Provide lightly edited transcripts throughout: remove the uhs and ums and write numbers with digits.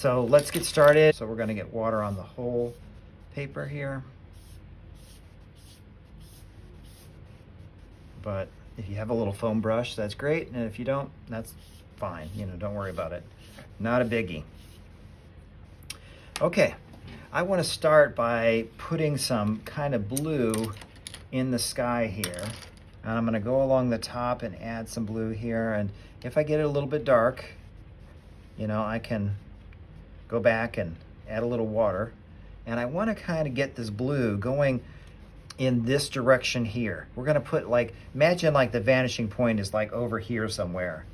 So let's get started. So we're going to get water on the whole paper here. But if you have a little foam brush, that's great. And if you don't, that's fine. You know, don't worry about it. Not a biggie. Okay, I want to start by putting some kind of blue in the sky here. And I'm going to go along the top and add some blue here. And if I get it a little bit dark, you know, I can go back and add a little water. And I want to kind of get this blue going in this direction here. We're going to put like, imagine like the vanishing point is like over here somewhere.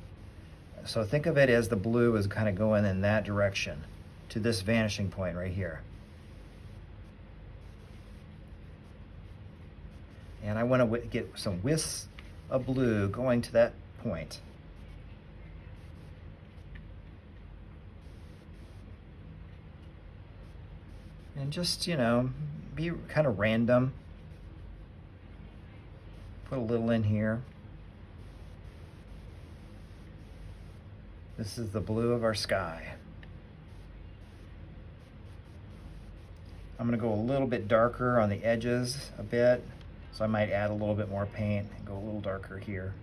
So think of it as the blue is kind of going in that direction to this vanishing point right here. And I want to get some wisps of blue going to that point. And just, you know, be kind of random. Put a little in here. This is the blue of our sky. I'm going to go a little bit darker on the edges a bit. So I might add a little bit more paint and go a little darker here.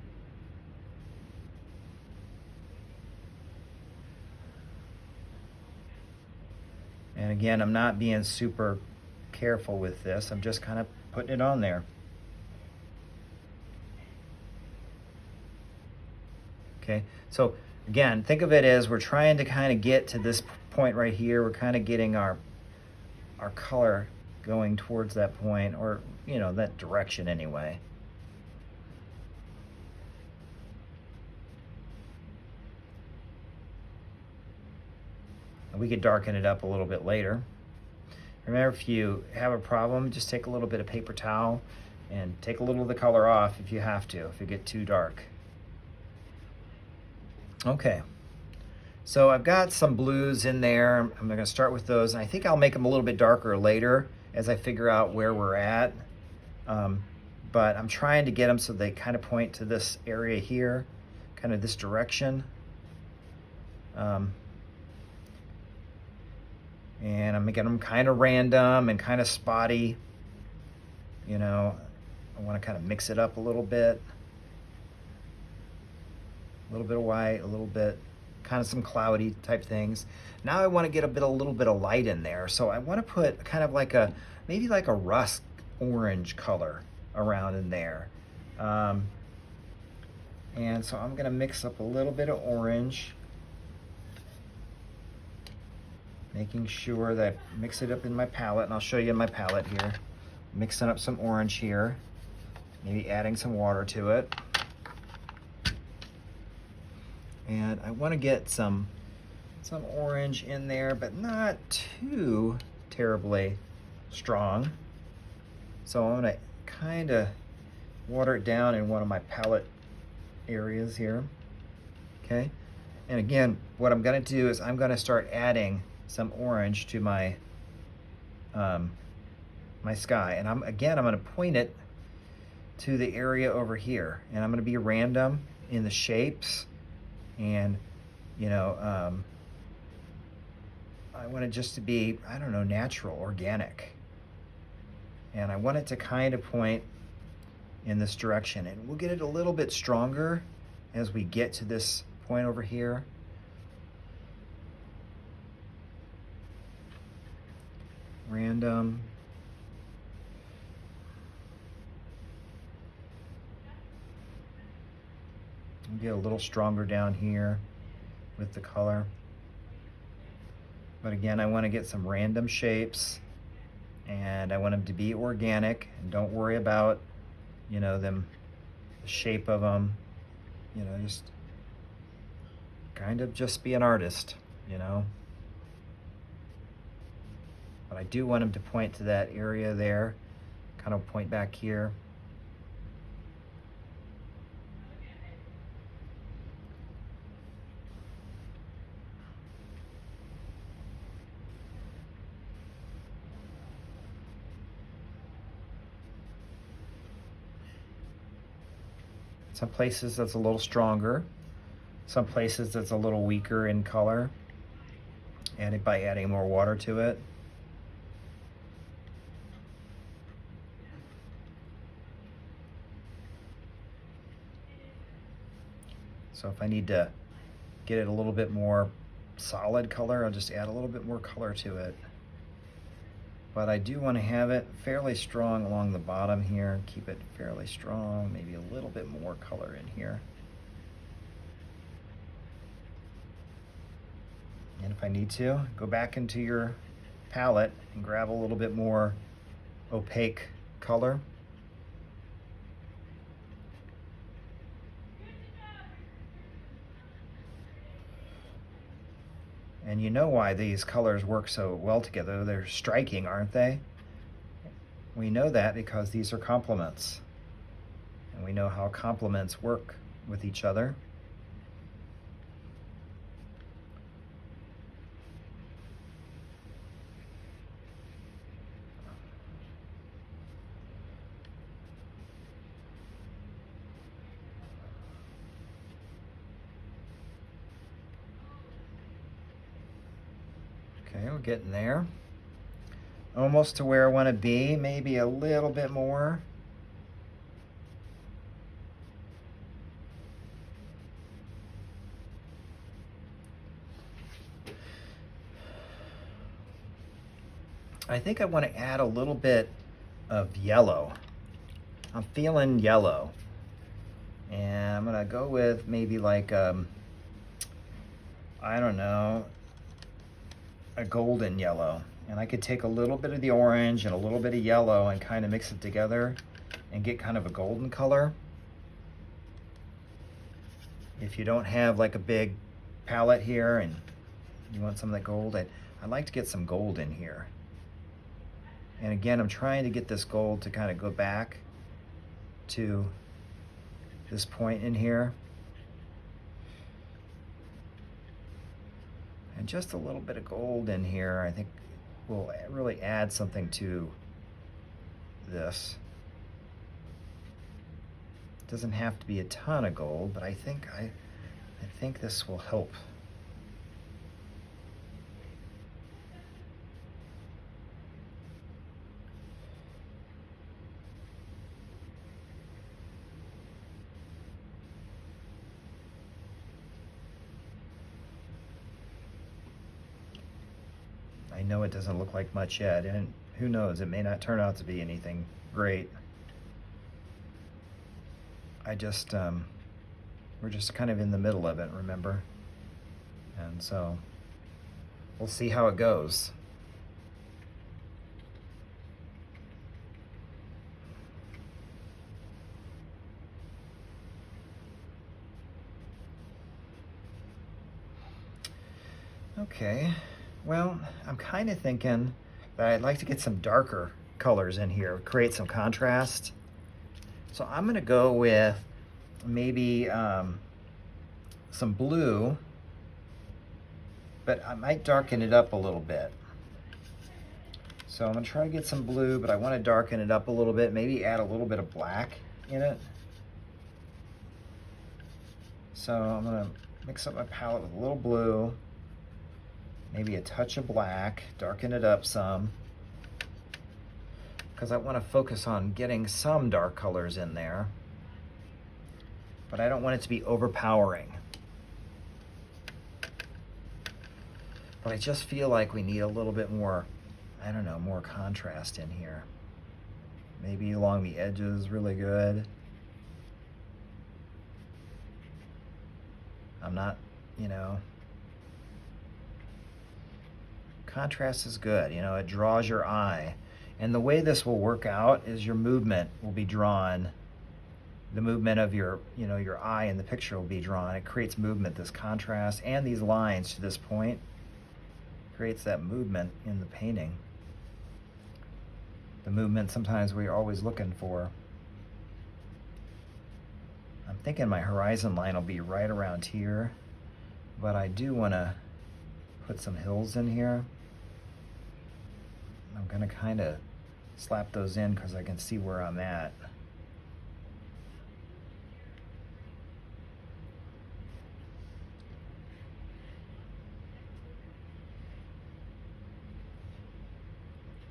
And again, I'm not being super careful with this. I'm just kind of putting it on there. Okay, so again, think of it as we're trying to kind of get to this point right here. We're kind of getting our color going towards that point, or, you know, that direction anyway. And we could darken it up a little bit later. Remember, if you have a problem, just take a little bit of paper towel and take a little of the color off if you have to, if it get too dark. Okay, so I've got some blues in there. I'm going to start with those, and I think I'll make them a little bit darker later as I figure out where we're at. But I'm trying to get them so they kind of point to this area here, kind of this direction. And I'm making them kind of random and kind of spotty. You know, I want to kind of mix it up a little bit. A little bit of white, a little bit, kind of some cloudy type things. Now I want to get a little bit of light in there. So I want to put kind of like maybe like a rust orange color around in there. And so I'm going to mix up a little bit of orange, making sure that I mix it up in my palette, and I'll show you my palette here. Mixing up some orange here, maybe adding some water to it. And I want to get some orange in there, but not too terribly strong. So I'm going to kind of water it down in one of my palette areas here. Okay. And again, what I'm going to do is I'm going to start adding some orange to my my sky. And I'm going to point it to the area over here. And I'm going to be random in the shapes. And, you know, I want it just to be, I don't know, natural, organic. And I want it to kind of point in this direction. And we'll get it a little bit stronger as we get to this point over here. Random. Get a little stronger down here with the color. But again, I want to get some random shapes, and I want them to be organic, and don't worry about, you know, the shape of them. You know, just kind of just be an artist, you know. But I do want them to point to that area there, kind of point back here. Some places that's a little stronger, some places that's a little weaker in color. by adding more water to it. So if I need to get it a little bit more solid color, I'll just add a little bit more color to it. But I do want to have it fairly strong along the bottom here. Keep it fairly strong, maybe a little bit more color in here. And if I need to, go back into your palette and grab a little bit more opaque color. And you know why these colors work so well together. They're striking, aren't they? We know that because these are complements. And we know how complements work with each other. Okay, we're getting there. Almost to where I want to be, maybe a little bit more. I think I want to add a little bit of yellow. I'm feeling yellow. And I'm going to go with maybe like, I don't know, a golden yellow. And I could take a little bit of the orange and a little bit of yellow and kind of mix it together and get kind of a golden color. If you don't have like a big palette here and you want some of that gold, I'd like to get some gold in here. And again, I'm trying to get this gold to kind of go back to this point in here. And just a little bit of gold in here, I think will really add something to this. It doesn't have to be a ton of gold, but I think this will help. I know it doesn't look like much yet, and who knows, it may not turn out to be anything great. We're just kind of in the middle of it, remember? And so we'll see how it goes. Okay. Well, I'm kind of thinking that I'd like to get some darker colors in here, create some contrast. So I'm going to go with maybe some blue, but I might darken it up a little bit. So I'm going to try to get some blue, but I want to darken it up a little bit, maybe add a little bit of black in it. So I'm going to mix up my palette with a little blue, maybe a touch of black, darken it up some, because I want to focus on getting some dark colors in there, but I don't want it to be overpowering. But I just feel like we need a little bit more, I don't know, more contrast in here. Maybe along the edges, really good. I'm not, you know, contrast is good, you know, it draws your eye. And the way this will work out is your movement will be drawn. The movement of your, you know, your eye in the picture will be drawn. It creates movement, this contrast, and these lines to this point creates that movement in the painting. The movement sometimes we're always looking for. I'm thinking my horizon line will be right around here, but I do want to put some hills in here. I'm going to kind of slap those in because I can see where I'm at.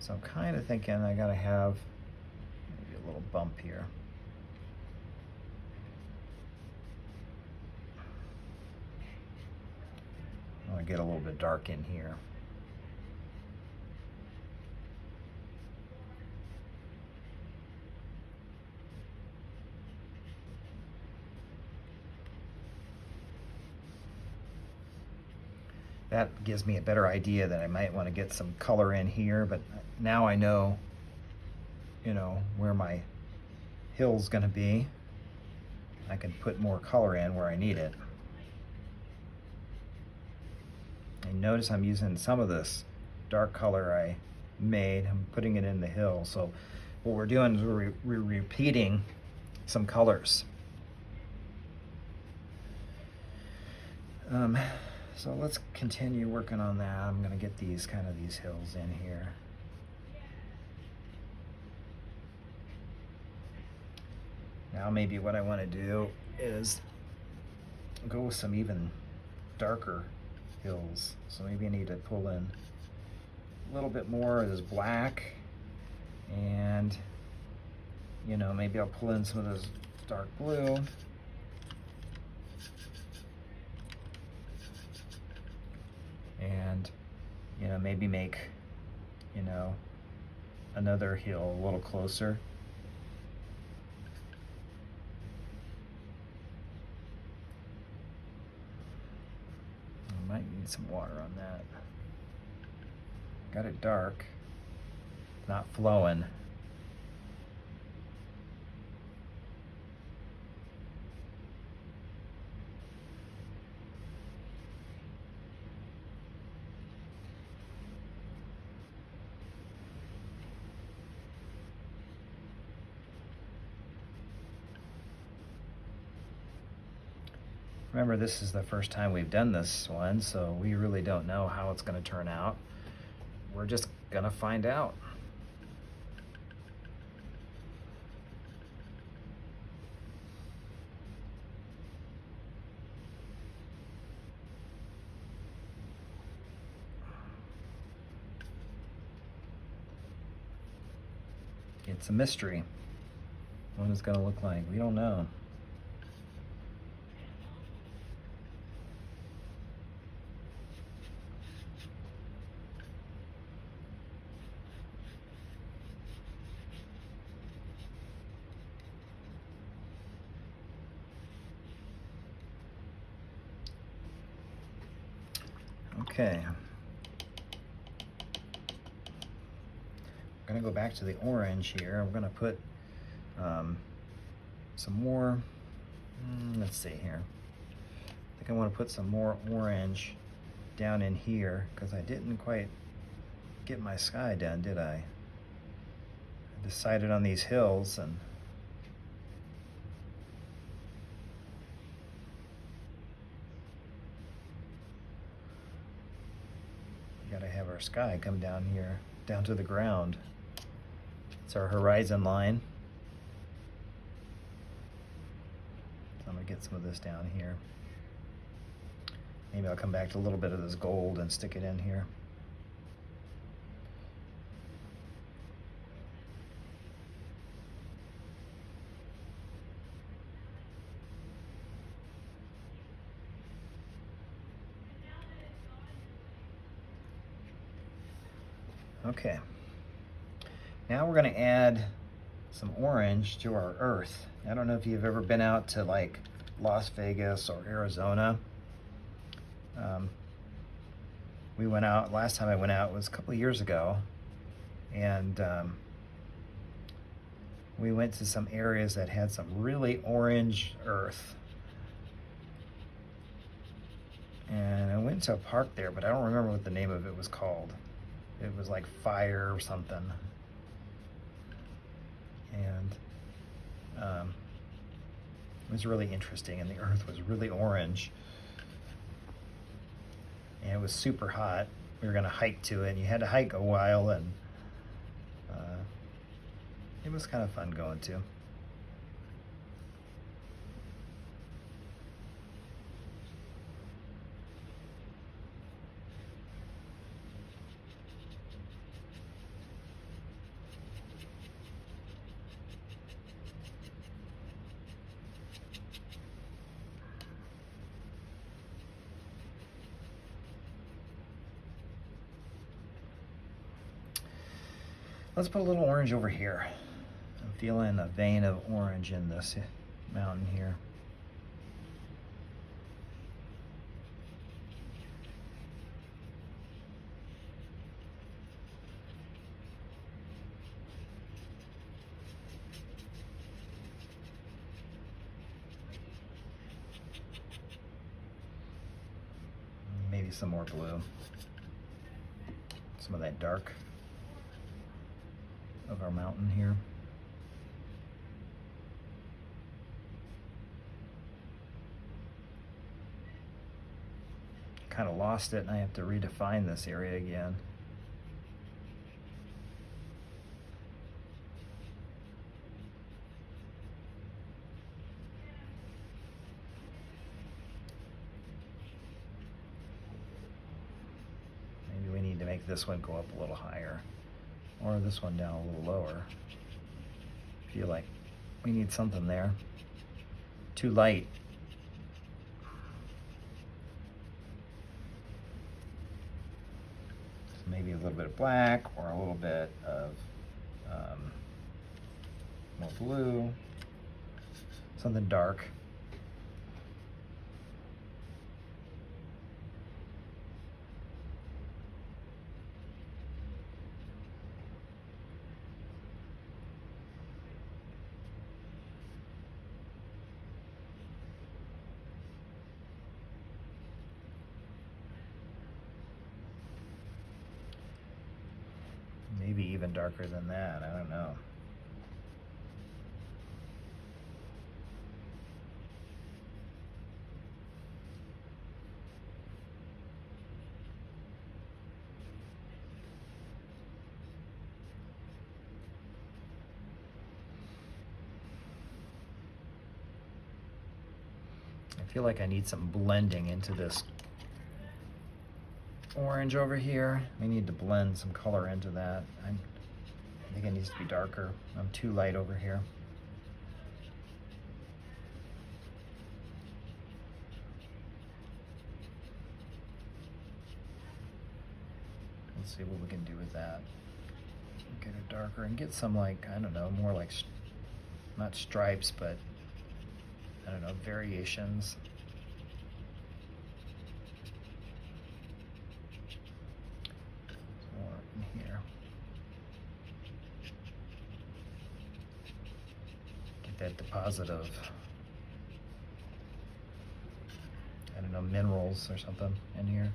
So I'm kind of thinking I gotta have maybe a little bump here. I want to get a little bit dark in here. That gives me a better idea that I might want to get some color in here, but now I know, where my hill's going to be. I can put more color in where I need it. And notice I'm using some of this dark color I made. I'm putting it in the hill. So what we're doing is we're repeating some colors. So let's continue working on that. I'm going to get these hills in here. Now maybe what I want to do is go with some even darker hills. So maybe I need to pull in a little bit more of this black, and maybe I'll pull in some of this dark blue. And maybe make another hill a little closer. I might need some water on that. Got it dark, not flowing. Remember, this is the first time we've done this one, so we really don't know how it's going to turn out. We're just going to find out. It's a mystery. What it's going to look like, we don't know. Okay. I'm going to go back to the orange here. I'm going to put some more, let's see here. I think I want to put some more orange down in here because I didn't quite get my sky done, did I? I decided on these hills, and we gotta have our sky come down here, down to the ground. It's our horizon line. So I'm gonna get some of this down here. Maybe I'll come back to a little bit of this gold and stick it in here. Okay. Now we're going to add some orange to our earth. I don't know if you've ever been out to like Las Vegas or Arizona. We went out, last time I went out was a couple of years ago, and we went to some areas that had some really orange earth. And I went to a park there, but I don't remember what the name of it was called. It was like Fire or something. And it was really interesting, and the earth was really orange. And it was super hot. We were going to hike to it, and you had to hike a while, and it was kind of fun going to. Let's put a little orange over here. I'm feeling a vein of orange in this mountain here. Maybe some more blue. Some of that dark of our mountain here. Kind of lost it and I have to redefine this area again. Maybe we need to make this one go up a little higher, or this one down a little lower. I feel like we need something there. Too light. So maybe a little bit of black or a little bit of more blue. Something dark. Maybe even darker than that, I don't know. I feel like I need some blending into this orange over here. We need to blend some color into that. I think it needs to be darker. I'm too light over here. Let's see what we can do with that. Get it darker and get some, like, I don't know, more like, not stripes, but I don't know, variations. More in here. Get that deposit of, I don't know, minerals or something in here.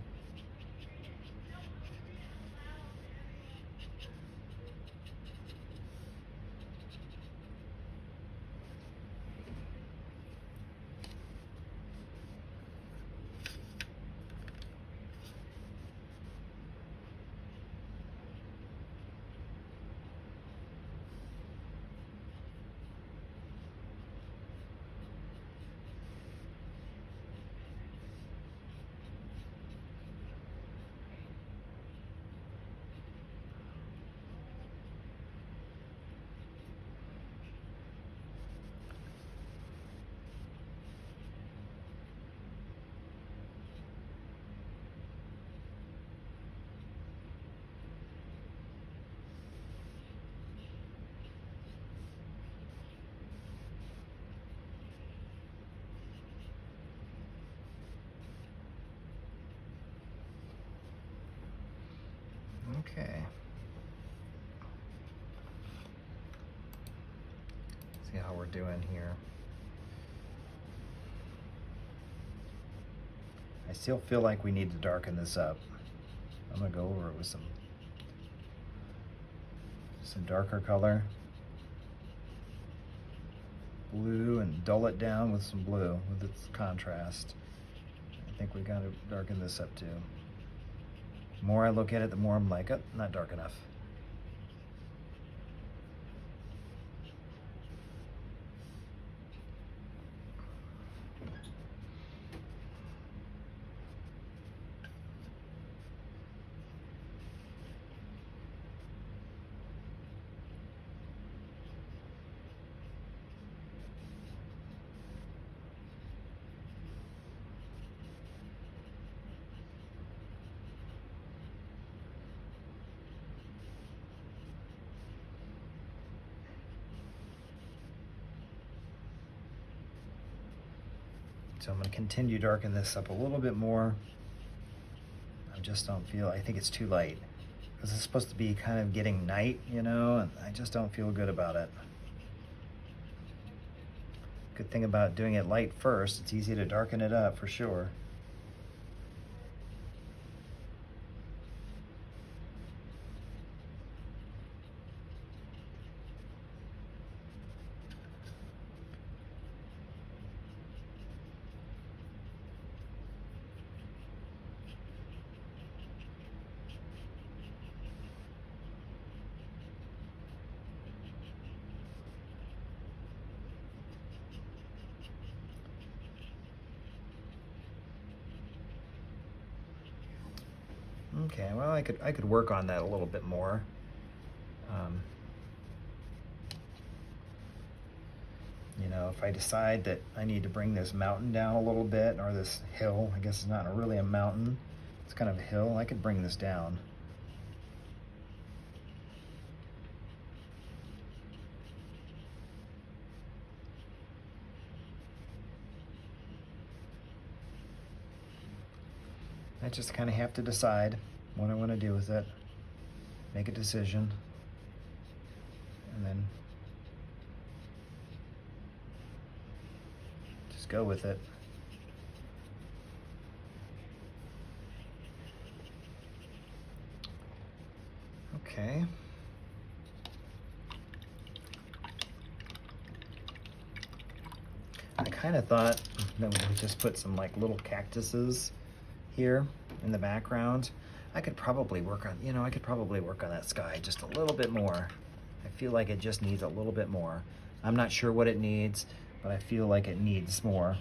Okay. See how we're doing here. I still feel like we need to darken this up. I'm gonna go over it with some darker color. Blue, and dull it down with some blue with its contrast. I think we gotta darken this up too. The more I look at it, the more I'm like, oh, not dark enough. So I'm going to continue darken this up a little bit more. I just don't feel, I think it's too light. Because it's supposed to be kind of getting night, you know, and I just don't feel good about it. Good thing about doing it light first, it's easy to darken it up for sure. Okay, well, I could work on that a little bit more. You know, if I decide that I need to bring this mountain down a little bit, or this hill, I guess it's not really a mountain, it's kind of a hill, I could bring this down. I just kind of have to decide what I want to do with it, make a decision, and then just go with it. Okay. I kind of thought that we would just put some like little cactuses here in the background. I could probably work on, you know, I could probably work on that sky just a little bit more. I feel like it just needs a little bit more. I'm not sure what it needs, but I feel like it needs more.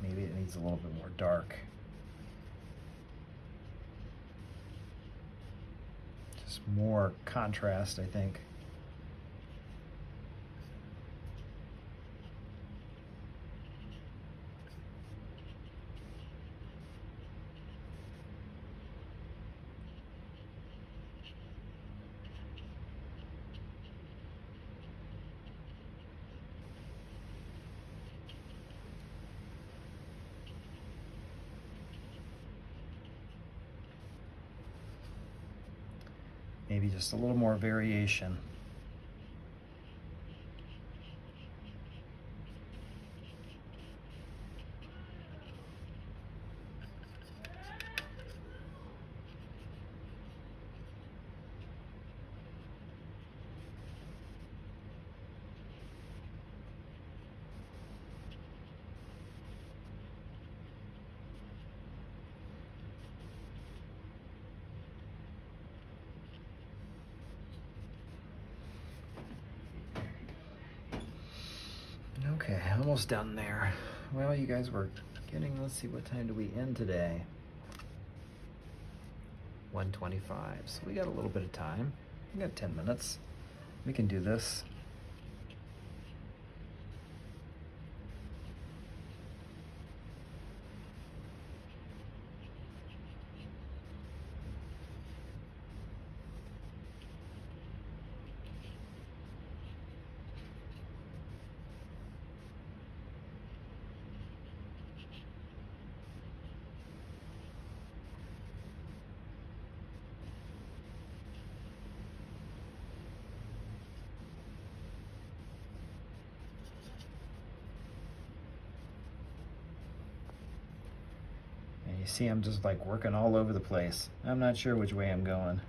Maybe it needs a little bit more dark. Just more contrast, I think. Maybe just a little more variation. Okay, almost done there. Well, you guys were getting, let's see, what time do we end today? 1:25, so we got a little bit of time. We got 10 minutes. We can do this. And you see I'm just like working all over the place. I'm not sure which way I'm going.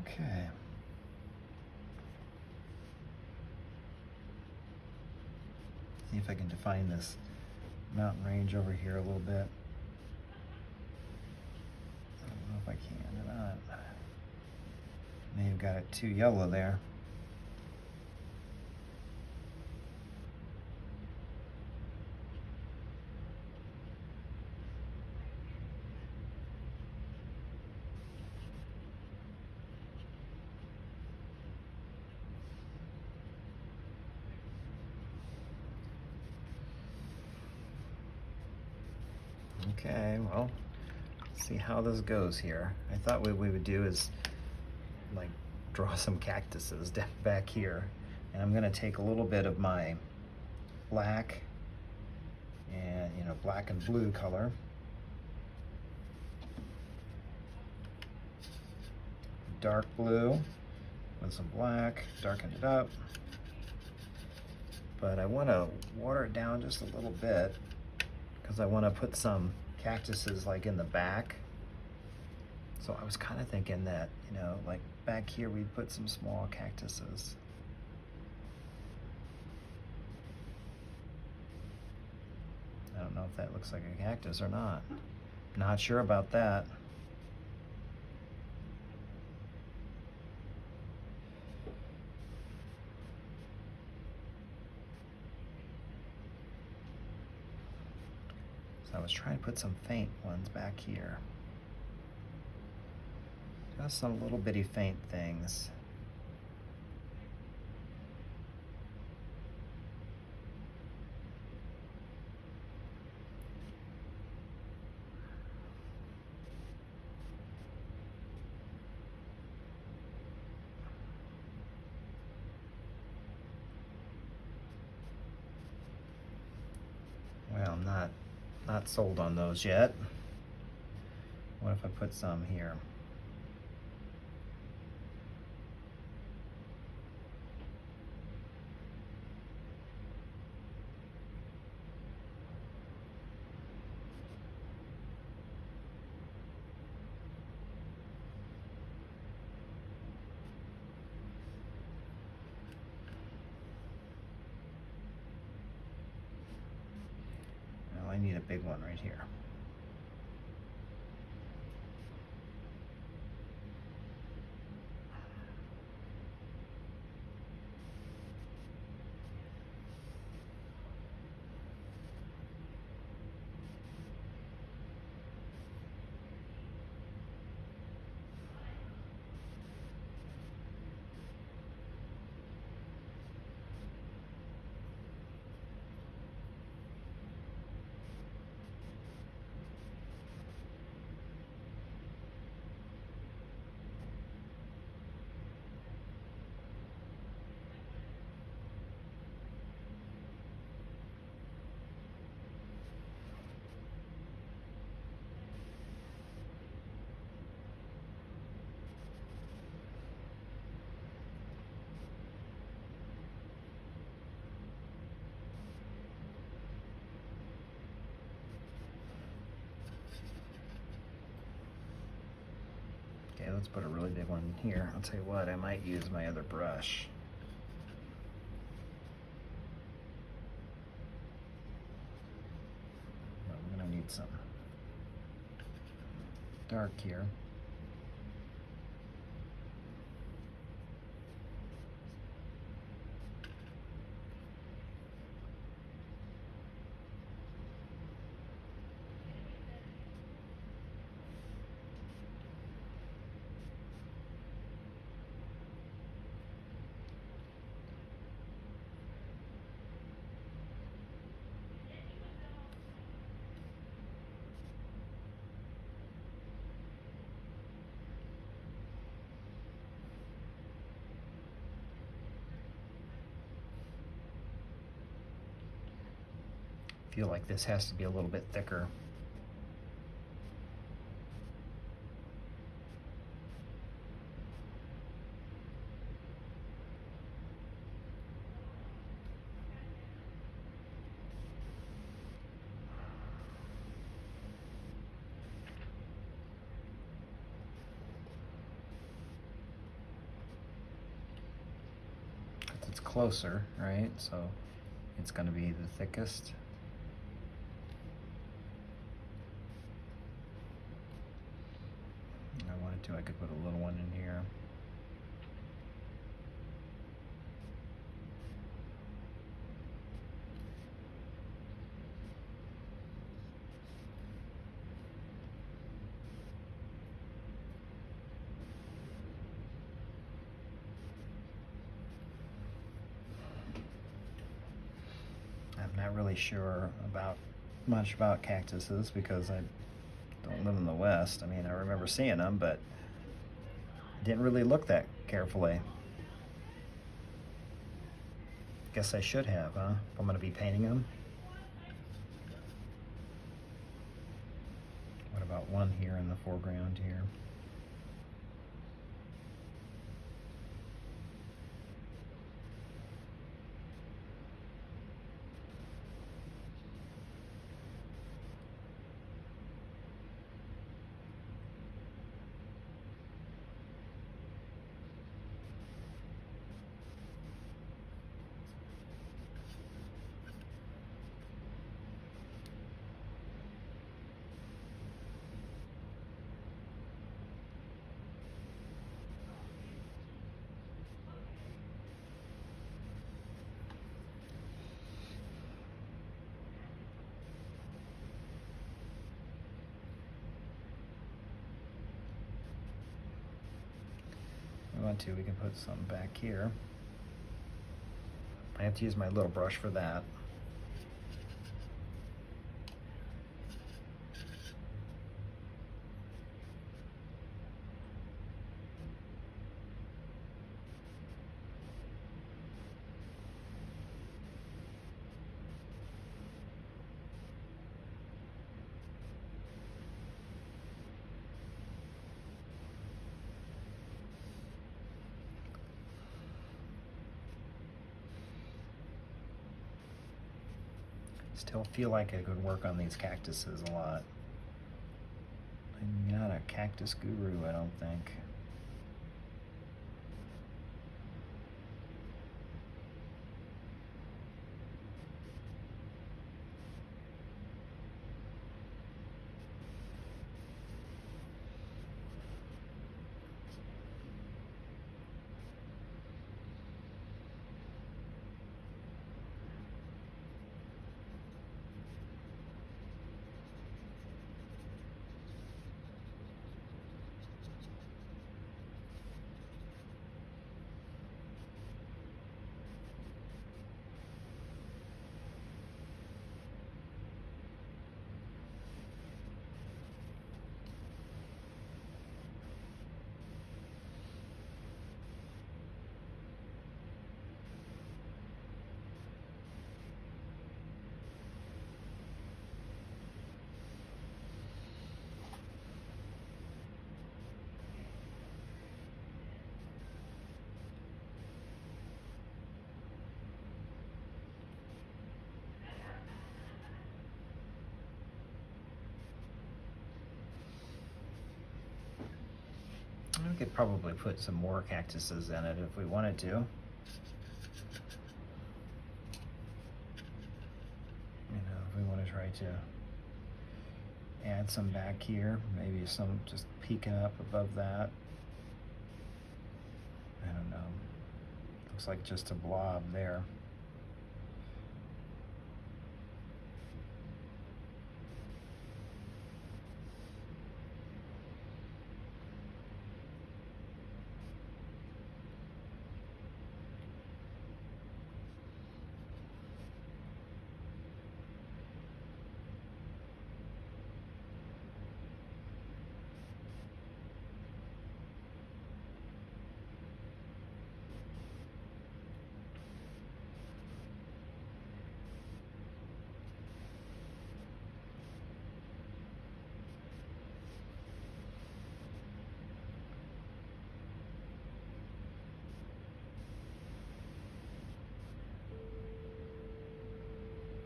Okay. See if I can define this mountain range over here a little bit. I don't know if I can or not. May have got it too yellow there. Okay, well, see how this goes here. I thought what we would do is like draw some cactuses back here. And I'm gonna take a little bit of my black and, you know, black and blue color. Dark blue with some black, darken it up. But I wanna water it down just a little bit because I wanna put some cactuses like in the back. So I was kind of thinking that, you know, like back here we'd put some small cactuses. I don't know if that looks like a cactus or not. Not sure about that. So I was trying to put some faint ones back here. Just some little bitty faint things. Well, I'm not sold on those yet. What if I put some here? Well, I need a big one right here. Okay, let's put a really big one here. I'll tell you what, I might use my other brush. Well, I'm gonna need some dark here. Feel like this has to be a little bit thicker. closer, right? So it's going to be the thickest. If I wanted to, I could put a little one in here. I'm not really sure much about cactuses because I don't live in the West. I mean, I remember seeing them, but didn't really look that carefully. Guess I should have, huh? If I'm going to be painting them. What about one here in the foreground here? If we want to, we can put some back here. I have to use my little brush for that. Still feel like I could work on these cactuses a lot. I'm not a cactus guru, I don't think. We could probably put some more cactuses in it if we wanted to. You know, if we want to try to add some back here, maybe some just peeking up above that. I don't know. Looks like just a blob there.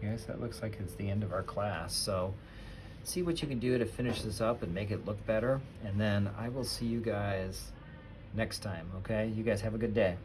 Yes, that looks like it's the end of our class. So see what you can do to finish this up and make it look better. And then I will see you guys next time, okay? You guys have a good day.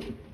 bye.